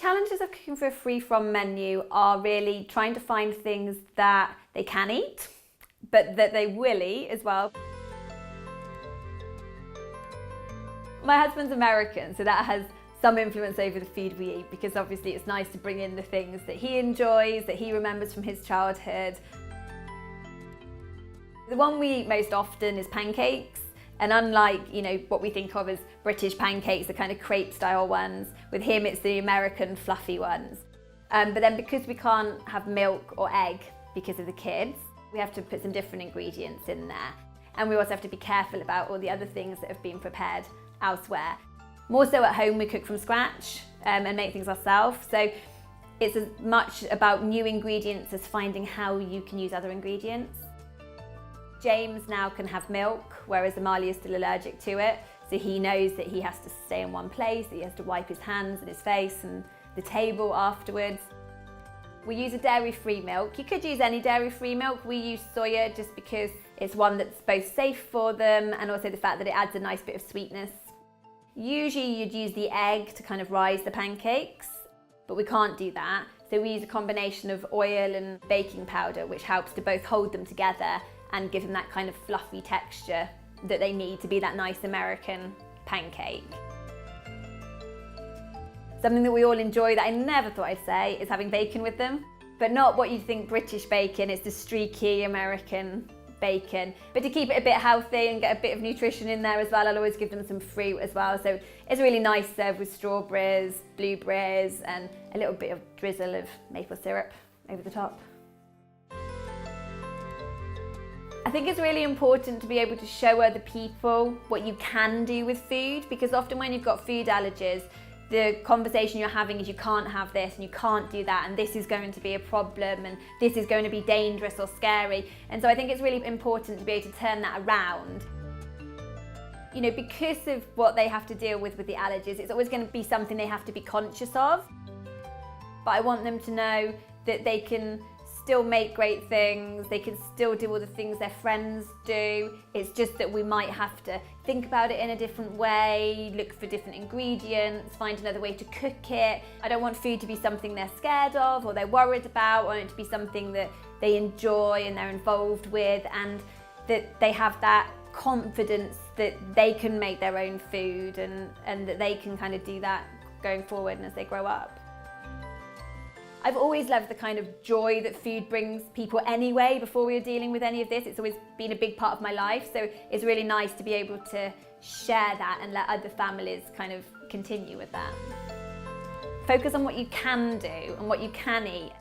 challenges of cooking for a free-from menu are really trying to find things that they can eat, but that they will eat as well. My husband's American, so that has some influence over the food we eat, because obviously it's nice to bring in the things that he enjoys, that he remembers from his childhood. The one we eat most often is pancakes, and unlike, what we think of as British pancakes, the kind of crepe style ones, with him it's the American fluffy ones. But then because we can't have milk or egg because of the kids, we have to put some different ingredients in there. And we also have to be careful about all the other things that have been prepared elsewhere. More so at home, we cook from scratch and make things ourselves. So it's as much about new ingredients as finding how you can use other ingredients. James now can have milk, whereas Amalia is still allergic to it. So he knows that he has to stay in one place, that he has to wipe his hands and his face and the table afterwards. We use a dairy-free milk. You could use any dairy-free milk. We use soya just because it's one that's both safe for them and also the fact that it adds a nice bit of sweetness. Usually you'd use the egg to kind of rise the pancakes, but we can't do that. So we use a combination of oil and baking powder, which helps to both hold them together and give them that kind of fluffy texture that they need to be that nice American pancake. Something that we all enjoy that I never thought I'd say is having bacon with them, but not what you'd think British bacon. It's the streaky American bacon. But to keep it a bit healthy and get a bit of nutrition in there as well, I'll always give them some fruit as well. So it's really nice served with strawberries, blueberries, and a little bit of drizzle of maple syrup over the top. I think it's really important to be able to show other people what you can do with food, because often when you've got food allergies, the conversation you're having is you can't have this and you can't do that and this is going to be a problem and this is going to be dangerous or scary. And so I think it's really important to be able to turn that around. Because of what they have to deal with the allergies, it's always going to be something they have to be conscious of. But I want them to know that they can still make great things, they can still do all the things their friends do. It's just that we might have to think about it in a different way, look for different ingredients, find another way to cook it. I don't want food to be something they're scared of or they're worried about. I want it to be something that they enjoy and they're involved with, and that they have that confidence that they can make their own food and that they can kind of do that going forward and as they grow up. I've always loved the kind of joy that food brings people anyway. Before we were dealing with any of this, it's always been a big part of my life. So it's really nice to be able to share that and let other families kind of continue with that. Focus on what you can do and what you can eat,